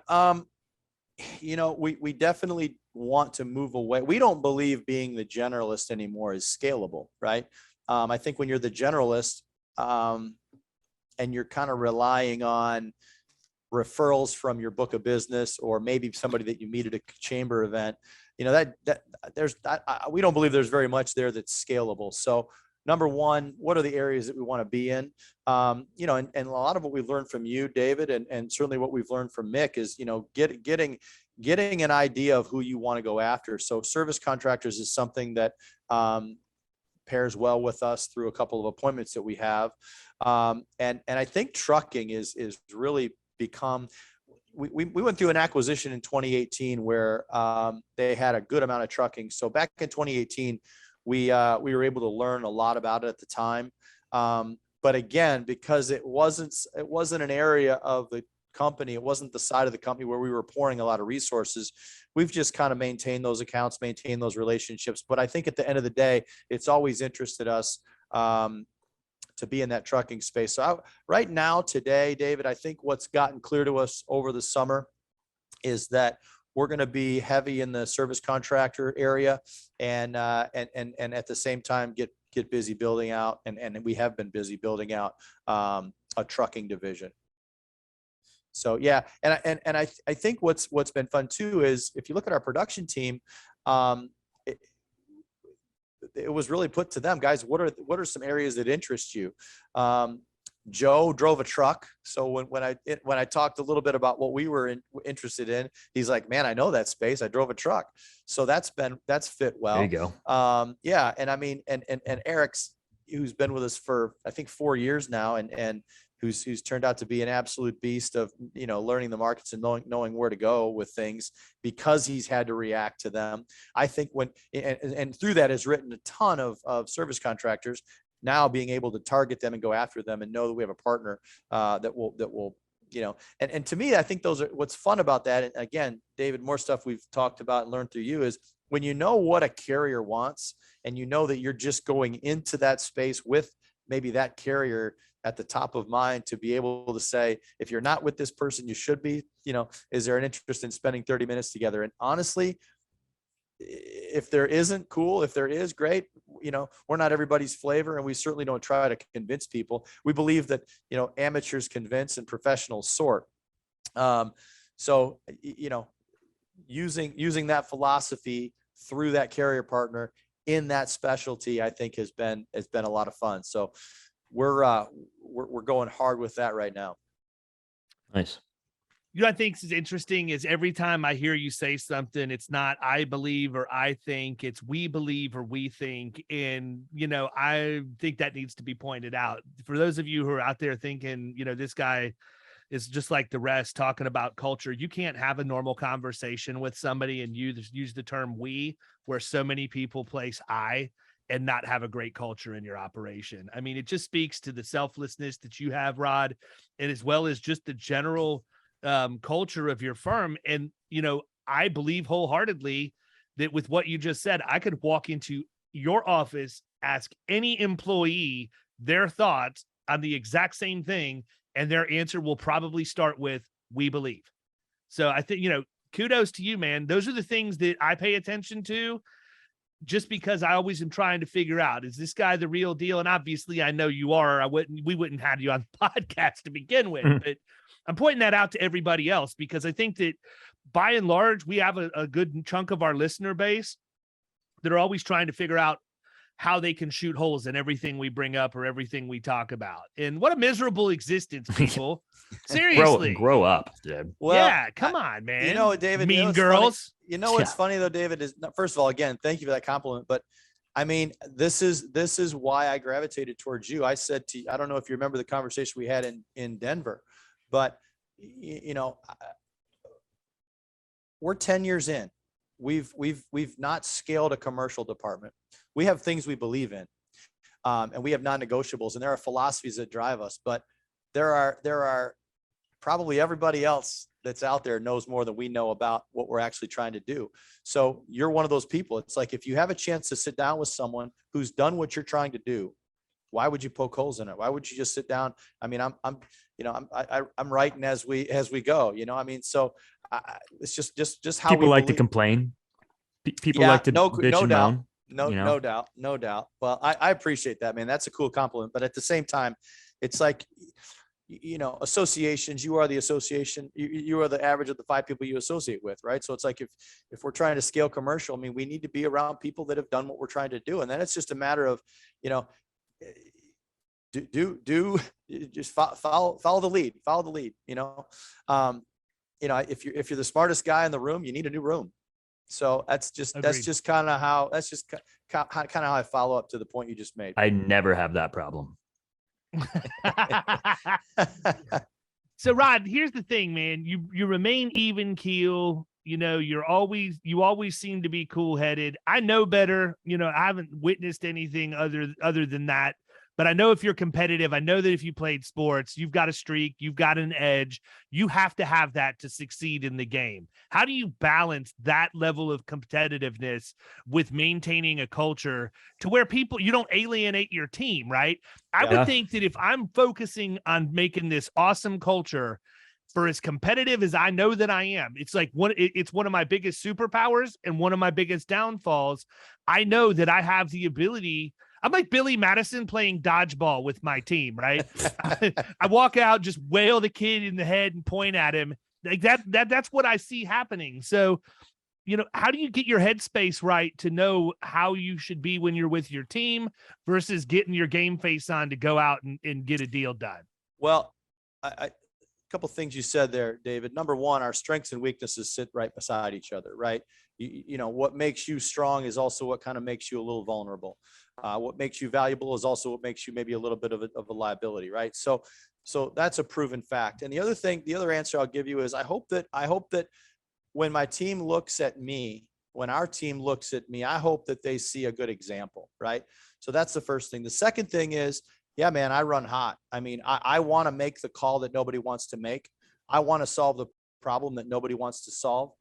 We definitely want to move away. We don't believe being the generalist anymore is scalable, right? I think when you're the generalist and you're kind of relying on referrals from your book of business or maybe somebody that you meet at a chamber event, we don't believe there's very much there that's scalable. So number one, what are the areas that we want to be in? And a lot of what we've learned from you, David, and certainly what we've learned from Mick is, getting an idea of who you want to go after. So service contractors is something that pairs well with us through a couple of appointments that we have. And I think trucking is really become, we went through an acquisition in 2018 where they had a good amount of trucking. So back in 2018, we were able to learn a lot about it at the time. But again, because it wasn't an area of the company, it wasn't the side of the company where we were pouring a lot of resources. We've just kind of maintained those accounts, maintained those relationships. But I think at the end of the day, it's always interested us to be in that trucking space. So right now, today, David, I think what's gotten clear to us over the summer is that we're going to be heavy in the service contractor area and at the same time get busy building out, and we have been busy building out a trucking division. So yeah, and I think what's been fun too is if you look at our production team, it was really put to them, guys. What are some areas that interest you? Joe drove a truck, so when I talked a little bit about what we were interested in, he's like, "Man, I know that space. I drove a truck." So that's fit well. There you go. Yeah, and I mean, and Eric's, who's been with us for I think 4 years now, and who's turned out to be an absolute beast of learning the markets and knowing where to go with things because he's had to react to them. I think and through that has written a ton of service contractors. Now being able to target them and go after them and know that we have a partner that will and to me, I think those are what's fun about that. And again, David, more stuff we've talked about and learned through you is when you know what a carrier wants and you know that you're just going into that space with maybe that carrier at the top of mind to be able to say, if you're not with this person, you should be, is there an interest in spending 30 minutes together? And honestly, if there isn't, cool. If there is, great. We're not everybody's flavor, and we certainly don't try to convince people. We believe that, amateurs convince and professionals sort. So, using that philosophy through that carrier partner in that specialty, I think has been a lot of fun. So we're going hard with that right now. Nice. I think is interesting is every time I hear you say something, it's not I believe or I think, it's we believe or we think. And, I think that needs to be pointed out. For those of you who are out there thinking, this guy is just like the rest talking about culture, you can't have a normal conversation with somebody and use the term we, where so many people place I and not have a great culture in your operation. I mean, it just speaks to the selflessness that you have, Rod, and as well as just the general culture of your firm. And, I believe wholeheartedly that with what you just said, I could walk into your office, ask any employee their thoughts on the exact same thing, and their answer will probably start with, we believe. So I think, kudos to you, man. Those are the things that I pay attention to. just because I always am trying to figure out, is this guy the real deal? And obviously I know you are. We wouldn't have you on the podcast to begin with, but I'm pointing that out to everybody else because I think that by and large, we have a good chunk of our listener base that are always trying to figure out how they can shoot holes in everything we bring up or everything we talk about. And what a miserable existence, people. Seriously. Grow up, dude. Well, yeah, come on, man. You know, David, Mean what's girls. Funny? You know what's funny though, David, is first of all, again, thank you for that compliment. But I mean, this is why I gravitated towards you. I said to you, I don't know if you remember the conversation we had in Denver, but you know, we're 10 years in. We've not scaled a commercial department. We have things we believe in, and we have non-negotiables, and there are philosophies that drive us. But there are probably everybody else that's out there knows more than we know about what we're actually trying to do. So you're one of those people. It's like, if you have a chance to sit down with someone who's done what you're trying to do, why would you poke holes in it? Why would you just sit down? I mean, I'm writing as we go, you know, I mean, so it's just how people like believe. to complain. People like to bitch and moan. No doubt. Well, I appreciate that, man. That's a cool compliment. But at the same time, it's like, you know, associations, you are the association, you are the average of the 5 people you associate with, right? So it's like, if we're trying to scale commercial, I mean, we need to be around people that have done what we're trying to do. And then it's just a matter of, you know, just follow the lead, you know. If you're the smartest guy in the room, you need a new room. So that's just kind of how I follow up to the point you just made. I never have that problem. So Rod, here's the thing, man. You remain even keel. You know, you always seem to be cool headed. I know better. You know, I haven't witnessed anything other than that. But I know if you're competitive, I know that if you played sports, you've got a streak, you've got an edge. You have to have that to succeed in the game. How do you balance that level of competitiveness with maintaining a culture to where you don't alienate your team, right? I would think that if I'm focusing on making this awesome culture for as competitive as I know that I am, it's like it's one of my biggest superpowers and one of my biggest downfalls. I know that I have the ability. I'm like Billy Madison playing dodgeball with my team, right? I walk out, just wail the kid in the head and point at him. Like that's what I see happening. So, you know, how do you get your headspace right to know how you should be when you're with your team versus getting your game face on to go out and get a deal done? Well, a couple of things you said there, David. Number one, our strengths and weaknesses sit right beside each other, right? You know, what makes you strong is also what kind of makes you a little vulnerable. What makes you valuable is also what makes you maybe a little bit of a liability, right? So that's a proven fact. And the other answer I'll give you is I hope that when my team looks at me, when our team looks at me, I hope that they see a good example, right? So that's the first thing. The second thing is, yeah, man, I run hot. I mean, I want to make the call that nobody wants to make. I want to solve the problem that nobody wants to solve.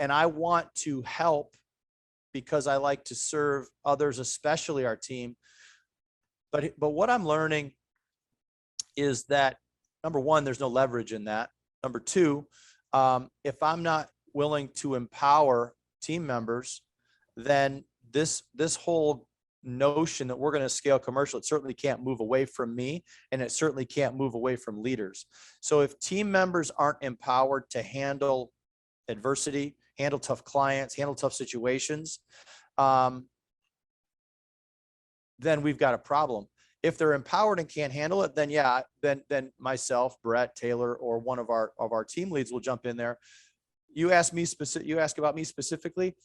And I want to help because I like to serve others, especially our team. But what I'm learning is that, number one, there's no leverage in that. Number two, if I'm not willing to empower team members, then this whole notion that we're going to scale commercial, it certainly can't move away from me, and it certainly can't move away from leaders. So if team members aren't empowered to handle adversity, handle tough clients, handle tough situations, then we've got a problem. If they're empowered and can't handle it, then then myself, Brett, Taylor, or one of our team leads will jump in there. You ask about me specifically.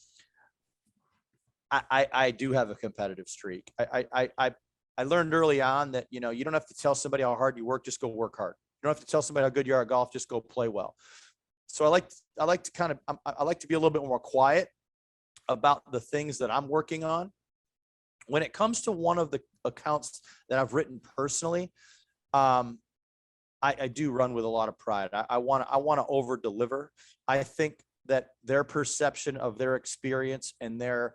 I do have a competitive streak. I learned early on that, you know, you don't have to tell somebody how hard you work, just go work hard. You don't have to tell somebody how good you are at golf, just go play well. So I like to be a little bit more quiet about the things that I'm working on. When it comes to one of the accounts that I've written personally, I do run with a lot of pride. I want to over deliver. I think that their perception of their experience and their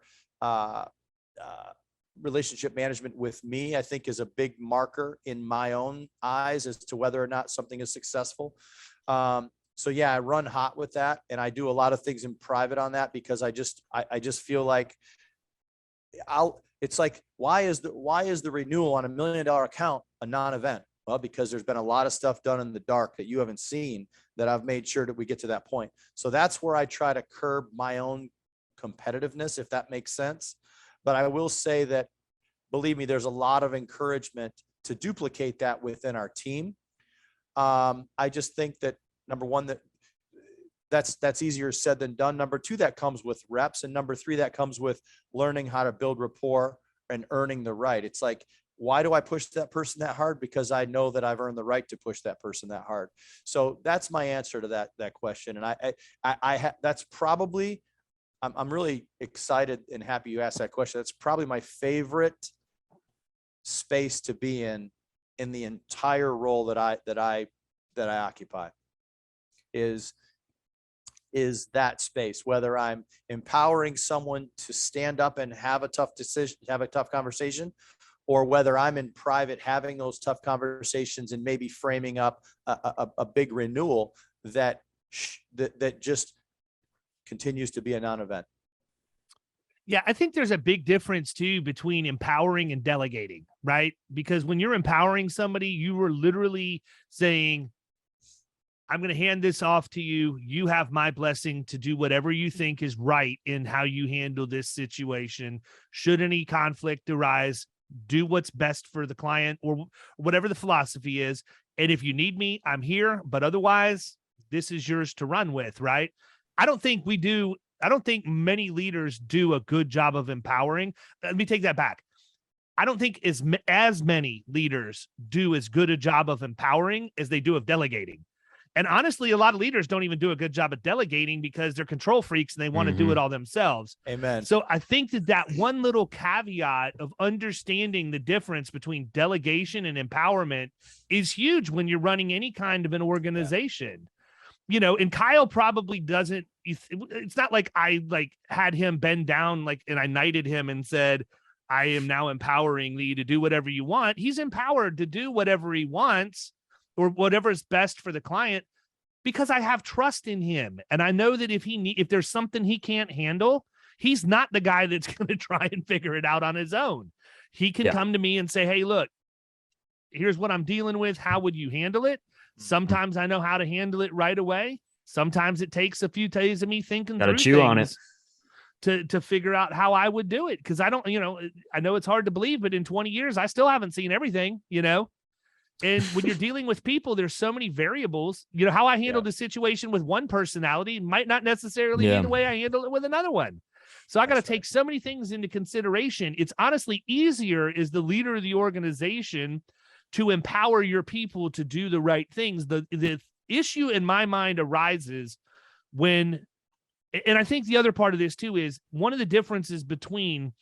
relationship management with me, I think, is a big marker in my own eyes as to whether or not something is successful. So yeah, I run hot with that, and I do a lot of things in private on that because I just feel like it's like, why is the renewal on $1 million account a non-event? Well, because there's been a lot of stuff done in the dark that you haven't seen that I've made sure that we get to that point. So that's where I try to curb my own competitiveness, if that makes sense. But I will say that, believe me, there's a lot of encouragement to duplicate that within our team. I just think that, number one, that's easier said than done. Number two, that comes with reps. And number three, that comes with learning how to build rapport and earning the right. It's like, why do I push that person that hard? Because I know that I've earned the right to push that person that hard. So that's my answer to that question. And that's probably, I'm really excited and happy you asked that question. That's probably my favorite space to be in the entire role that I occupy, is that space, whether I'm empowering someone to stand up and have a tough decision, have a tough conversation, or whether I'm in private having those tough conversations and maybe framing up a big renewal that just continues to be a non-event. Yeah, I think there's a big difference too between empowering and delegating, right? Because when you're empowering somebody, you are literally saying, I'm going to hand this off to you. You have my blessing to do whatever you think is right in how you handle this situation. Should any conflict arise, do what's best for the client, or whatever the philosophy is. And if you need me, I'm here, but otherwise this is yours to run with, right? I don't think many leaders do a good job of empowering. Let me take that back. I don't think as many leaders do as good a job of empowering as they do of delegating. And honestly, a lot of leaders don't even do a good job of delegating because they're control freaks and they want to do it all themselves. Amen. So I think that one little caveat of understanding the difference between delegation and empowerment is huge when you're running any kind of an organization. You know, and Kyle probably doesn't, it's not like I had him bend down and I knighted him and said, I am now empowering you to do whatever you want. He's empowered to do whatever he wants or whatever is best for the client, because I have trust in him. And I know that if there's something he can't handle, he's not the guy that's going to try and figure it out on his own. He can come to me and say, hey, look, here's what I'm dealing with. How would you handle it? Sometimes I know how to handle it right away. Sometimes it takes a few days of me thinking through chew on it to figure out how I would do it. Cause I don't, I know it's hard to believe, but in 20 years, I still haven't seen everything, and when you're dealing with people, there's so many variables. How I handled the situation with one personality might not necessarily be the way I handle it with another one. So I got to take so many things into consideration. It's honestly easier as the leader of the organization to empower your people to do the right things. The issue in my mind arises when, and I think the other part of this too is one of the differences between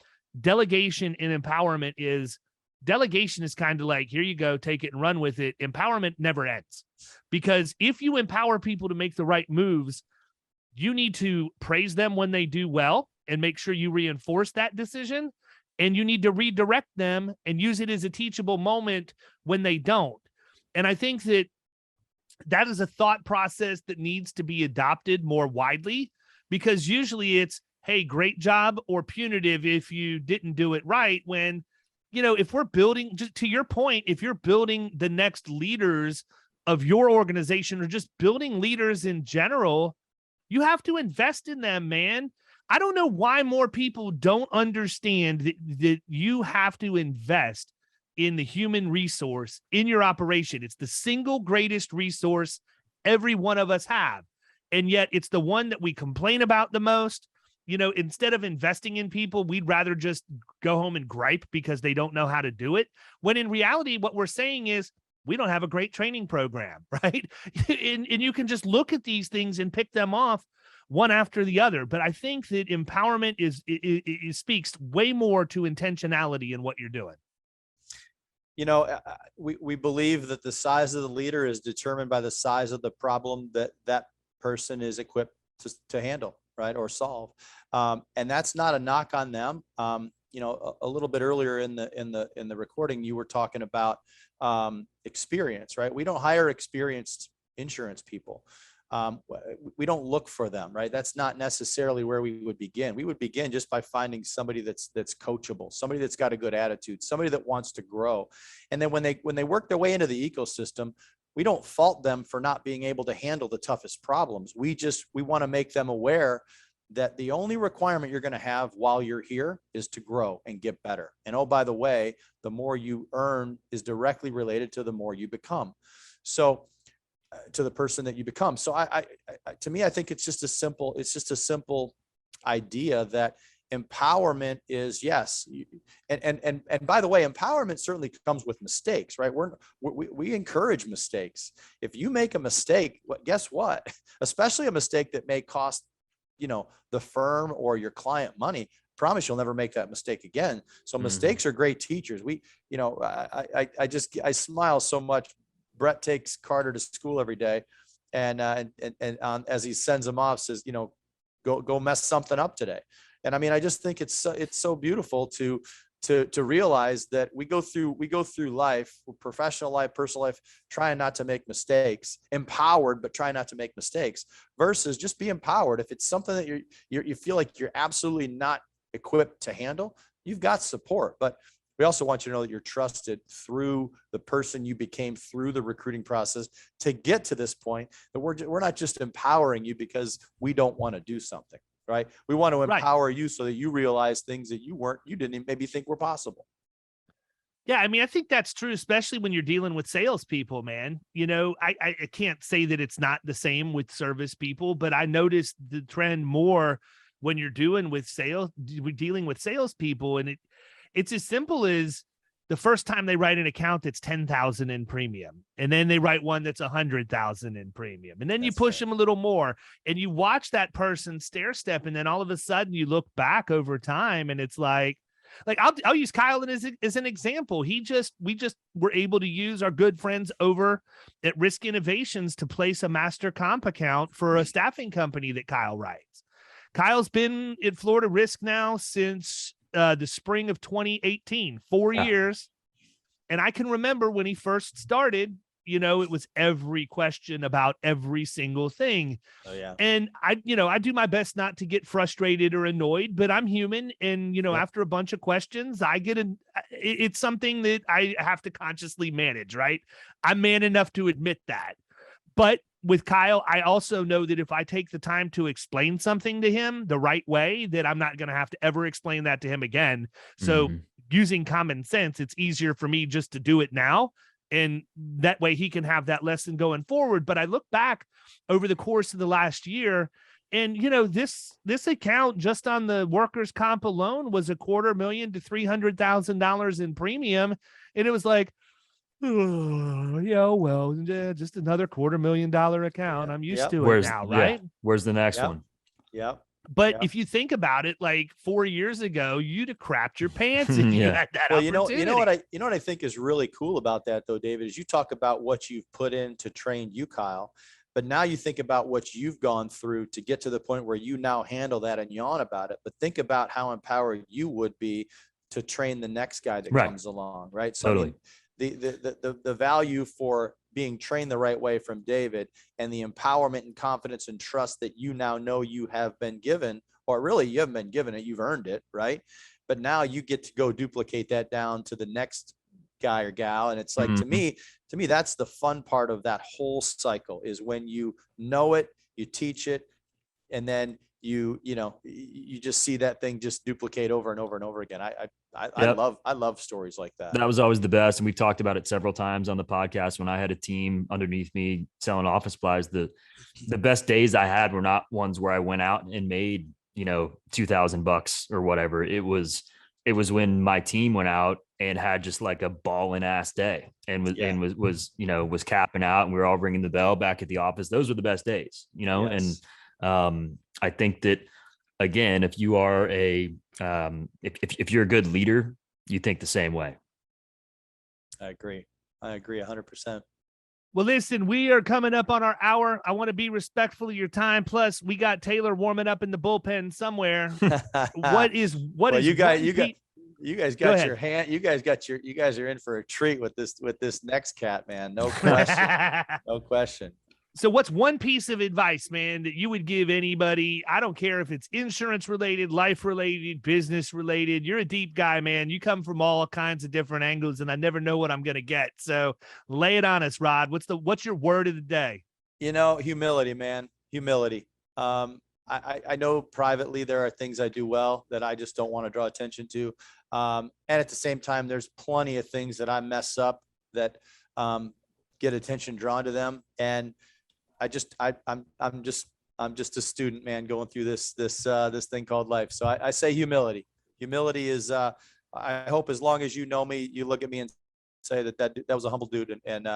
delegation and empowerment is delegation is kind of like, here you go, take it and run with it. Empowerment never ends, because if you empower people to make the right moves, you need to praise them when they do well and make sure you reinforce that decision. And you need to redirect them and use it as a teachable moment when they don't. And I think that is a thought process that needs to be adopted more widely, because usually it's, hey, great job, or punitive if you didn't do it right. When, if we're building, just to your point, if you're building the next leaders of your organization or just building leaders in general, you have to invest in them, man. I don't know why more people don't understand that you have to invest in the human resource in your operation. It's the single greatest resource every one of us have. And yet it's the one that we complain about the most. Instead of investing in people, we'd rather just go home and gripe because they don't know how to do it. When in reality, what we're saying is we don't have a great training program, right? and you can just look at these things and pick them off one after the other. But I think that empowerment it speaks way more to intentionality in what you're doing. We believe that the size of the leader is determined by the size of the problem that person is equipped to handle, right, or solve. And that's not a knock on them. A little bit earlier in the recording, you were talking about experience, right? We don't hire experienced insurance people. we don't look for them, right? That's not necessarily where we would begin. We would begin just by finding somebody that's coachable, somebody that's got a good attitude, somebody that wants to grow. And then when they work their way into the ecosystem, we don't fault them for not being able to handle the toughest problems. We want to make them aware that the only requirement you're going to have while you're here is to grow and get better. And oh, by the way, the more you earn is directly related to the more you become. So to the person that you become. So to me, I think it's just a simple idea that empowerment is, yes. And by the way, empowerment certainly comes with mistakes, right? We encourage mistakes. If you make a mistake, guess what? Especially a mistake that may cost, the firm or your client money, promise you'll never make that mistake again. So mistakes are great teachers. I smile so much. Brett takes Carter to school every day, and as he sends him off, says, go mess something up today. And I mean, I just think it's so beautiful to realize that we go through life, professional life, personal life, trying not to make mistakes, empowered, but try not to make mistakes, versus just be empowered. If it's something that you feel like you're absolutely not equipped to handle, you've got support. But we also want you to know that you're trusted through the person you became through the recruiting process to get to this point, that we're not just empowering you because we don't want to do something, right? We want to empower you so that you realize things that you didn't maybe think were possible. Yeah, I mean, I think that's true, especially when you're dealing with salespeople, man. I can't say that it's not the same with service people, but I noticed the trend more when you're dealing with salespeople, and it's as simple as the first time they write an account that's 10,000 in premium, and then they write one that's 100,000 in premium, and then you push them a little more, and you watch that person stair step, and then all of a sudden you look back over time, and it's like I'll use Kyle as an example. We just were able to use our good friends over at Risk Innovations to place a master comp account for a staffing company that Kyle writes. Kyle's been at Florida Risk now since the spring of 2018, 4 years. And I can remember when he first started, it was every question about every single thing. Oh yeah. And I do my best not to get frustrated or annoyed, but I'm human. And, after a bunch of questions, it's something that I have to consciously manage, right? I'm man enough to admit that. But with Kyle, I also know that if I take the time to explain something to him the right way, that I'm not going to have to ever explain that to him again. So using common sense, it's easier for me just to do it now. And that way he can have that lesson going forward. But I look back over the course of the last year, and, this account just on the workers' comp alone was $250,000 to $300,000 in premium. And it was like, oh, yeah, just another $250,000 account. I'm used to it now, right? Where's the next one? Yeah. But if you think about it, like 4 years ago, you'd have crapped your pants if you had that opportunity. You know what I think is really cool about that, though, David, is you talk about what you've put in to train you, Kyle, but now you think about what you've gone through to get to the point where you now handle that and yawn about it. But think about how empowered you would be to train the next guy that comes along, right? So totally. The value for being trained the right way from David, and the empowerment and confidence and trust that you now know you have been given, or really you haven't been given it, you've earned it, right? But now you get to go duplicate that down to the next guy or gal. And it's like, to me, that's the fun part of that whole cycle, is when you know it, you teach it, and then you just see that thing just duplicate over and over and over again. I love stories like that. That was always the best. And we've talked about it several times on the podcast. When I had a team underneath me selling office supplies, the best days I had were not ones where I went out and made, $2,000 or whatever. It was when my team went out and had just like a ballin' ass day and was capping out, and we were all ringing the bell back at the office. Those were the best days, yes. And I think that, again, if you are if you're a good leader, you think the same way. I agree 100%. Well, listen, we are coming up on our hour. I want to be respectful of your time. Plus, we got Taylor warming up in the bullpen somewhere. You guys are in for a treat with this next cat, man. No question. No question. So what's one piece of advice, man, that you would give anybody? I don't care if it's insurance related, life related, business related. You're a deep guy, man. You come from all kinds of different angles, and I never know what I'm going to get. So lay it on us, Rod. What's your word of the day? Humility, man. Humility. I know privately there are things I do well that I just don't want to draw attention to. And at the same time, there's plenty of things that I mess up that get attention drawn to them. And I'm just a student, man, going through this thing called life. So I say humility. Humility is, I hope as long as you know me, you look at me and say that was a humble dude. And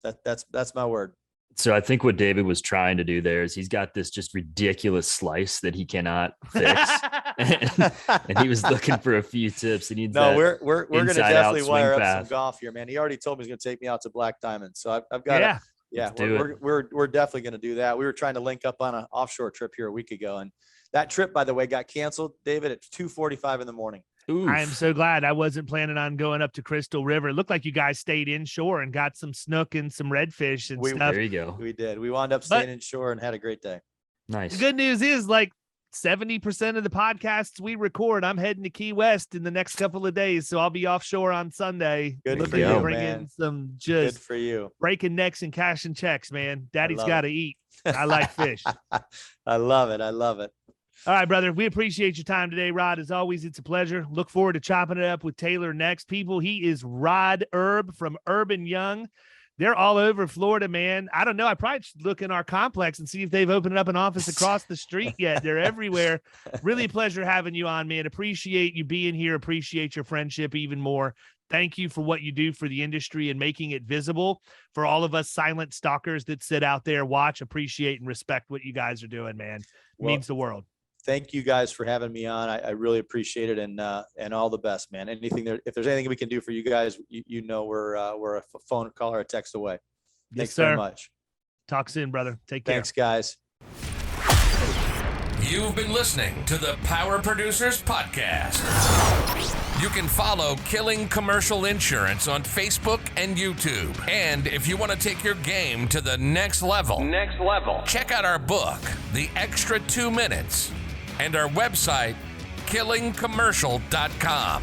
that's my word. So I think what David was trying to do there is he's got this just ridiculous slice that he cannot fix. and he was looking for a few tips. He needs we're going to definitely wire up some golf here, man. He already told me he's going to take me out to Black Diamond. So I've got we're definitely going to do that. We were trying to link up on an offshore trip here a week ago. And that trip, by the way, got canceled, David, at 2:45 in the morning. Oof. I am so glad I wasn't planning on going up to Crystal River. It looked like you guys stayed inshore and got some snook and some redfish and stuff. There you go. We did. We wound up staying inshore and had a great day. Nice. The good news is, like, 70% of the podcasts we record, I'm heading to Key West in the next couple of days. So I'll be offshore on Sunday. Good for you, bring man. In some just good for you. Breaking necks and cashing checks, man. Daddy's got to eat. I like fish. I love it. I love it. All right, brother. We appreciate your time today, Rod. As always, it's a pleasure. Look forward to chopping it up with Taylor next. People, he is Rodney Erb from Erb and Young. They're all over Florida, man. I don't know. I probably should look in our complex and see if they've opened up an office across the street yet. They're everywhere. Really a pleasure having you on, man. Appreciate you being here. Appreciate your friendship even more. Thank you for what you do for the industry and making it visible for all of us silent stalkers that sit out there, watch, appreciate, and respect what you guys are doing, man. It means the world. Thank you guys for having me on. I really appreciate it, and all the best, man. If there's anything we can do for you guys, we're a phone call or a text away. Thanks very much. Talk soon, brother. Take care. Thanks, guys. You've been listening to the Power Producers Podcast. You can follow Killing Commercial Insurance on Facebook and YouTube. And if you want to take your game to the next level, check out our book, The Extra 2 Minutes, and our website, killingcommercial.com.